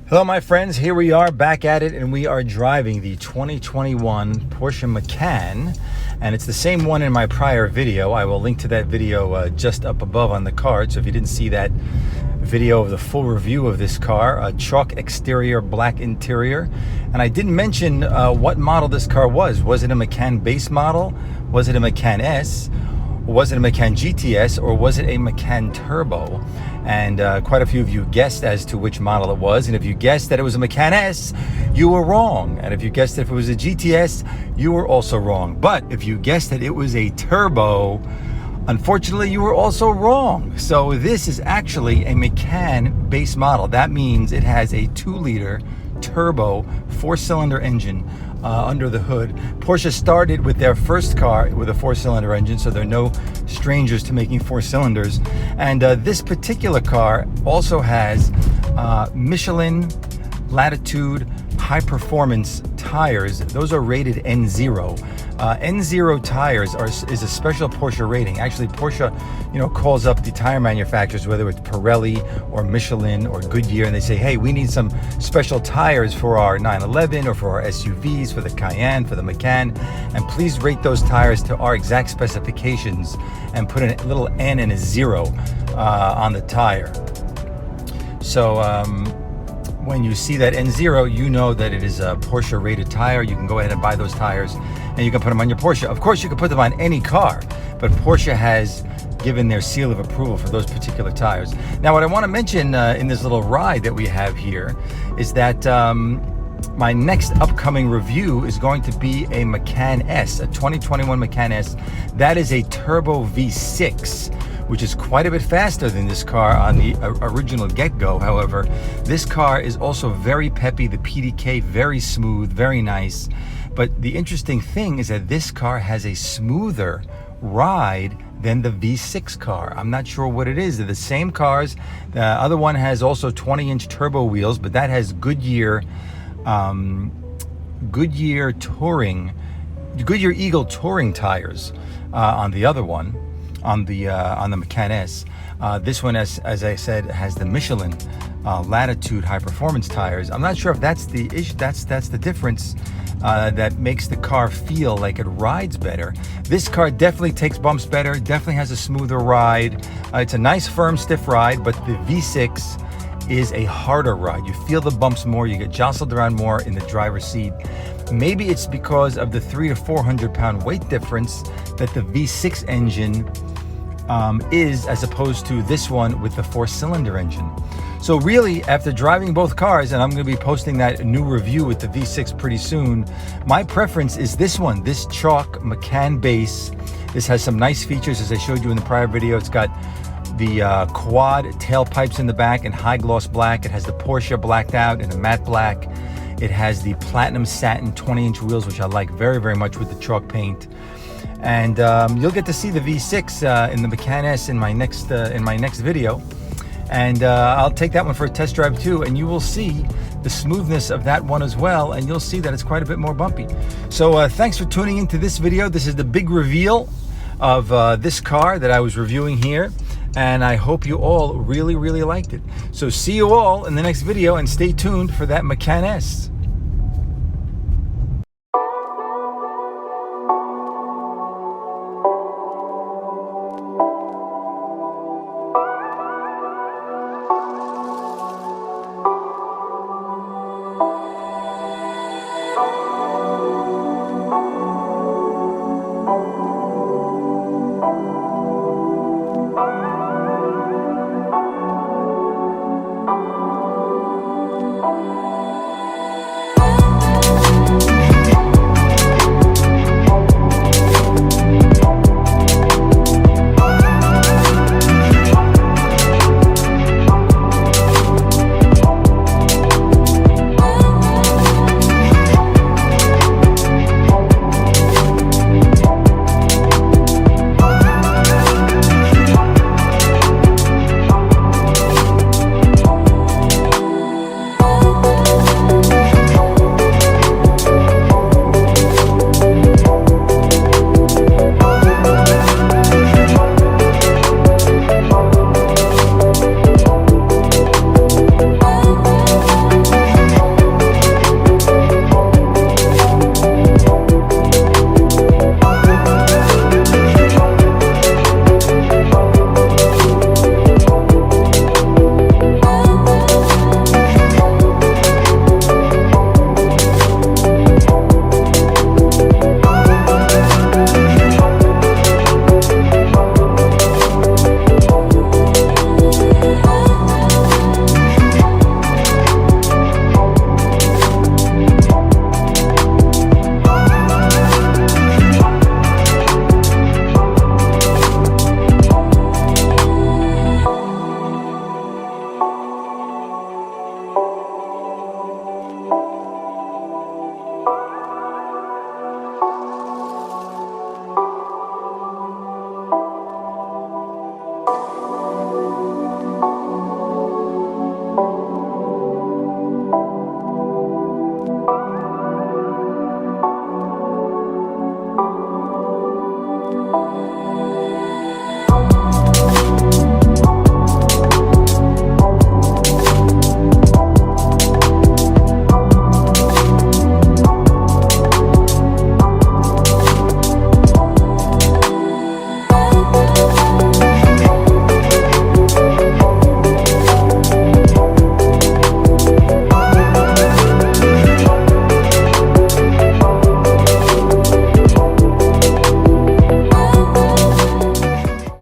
Hello my friends, here we are back at it, and we are driving the 2021 Porsche Macan, and it's the same one in my prior video. I will link to that video just up above on the card, so if you didn't see that video of the full review of this car, a chalk exterior, black interior. And I didn't mention what model this car was. Was it a Macan base model? Was it a Macan S? Was it a Macan GTS, or was it a Macan Turbo? And quite a few of you guessed as to which model it was. And if you guessed that it was a Macan S, you were wrong. And if you guessed that if it was a GTS, you were also wrong. But if you guessed that it was a Turbo, unfortunately, you were also wrong. So this is actually a Macan base model. That means it has a 2-liter turbo 4-cylinder engine under the hood. Porsche started with their first car with a 4-cylinder engine, so they're no strangers to making 4 cylinders. And this particular car also has Michelin Latitude high performance tires. Those are rated N0. N0 tires is a special Porsche rating. Actually, Porsche, calls up the tire manufacturers, whether it's Pirelli or Michelin or Goodyear, and they say, hey, we need some special tires for our 911 or for our SUVs, for the Cayenne, for the Macan, and please rate those tires to our exact specifications and put a little N and a 0 on the tire. So when you see that N0, you know that it is a Porsche rated tire. You can go ahead and buy those tires and you can put them on your Porsche. Of course, you can put them on any car, but Porsche has given their seal of approval for those particular tires. Now, what I want to mention in this little ride that we have here is that my next upcoming review is going to be a Macan S, a 2021 Macan S. That is a turbo V6, which is quite a bit faster than this car on the original get-go. However, this car is also very peppy, the PDK very smooth, very nice. But the interesting thing is that this car has a smoother ride than the V6 car. I'm not sure what it is. They're the same cars. The other one has also 20-inch turbo wheels, but that has Goodyear Eagle touring tires on the other one. On the Macan S. This one, as I said, has the Michelin Latitude high performance tires. I'm not sure if that's the issue. That's the difference that makes the car feel like it rides better. This car definitely takes bumps better, definitely has a smoother ride. It's a nice, firm, stiff ride, but the V6 is a harder ride. You feel the bumps more, you get jostled around more in the driver's seat. Maybe it's because of the 300 to 400 pound weight difference that the V6 engine is, as opposed to this one with the 4-cylinder engine. So really, after driving both cars, and I'm going to be posting that new review with the V6 pretty soon, my preference is this one, this chalk Macan base. This has some nice features, as I showed you in the prior video. It's got the quad tailpipes in the back in high gloss black. It has the Porsche blacked out in a matte black. It has the platinum satin 20-inch wheels, which I like very, very much with the chalk paint. And you'll get to see the V6 in the Macan S in my next video. And I'll take that one for a test drive too, and you will see the smoothness of that one as well, and you'll see that it's quite a bit more bumpy. So thanks for tuning into this video. This is the big reveal of this car that I was reviewing here, and I hope you all really, really liked it. So see you all in the next video, and stay tuned for that Macan S.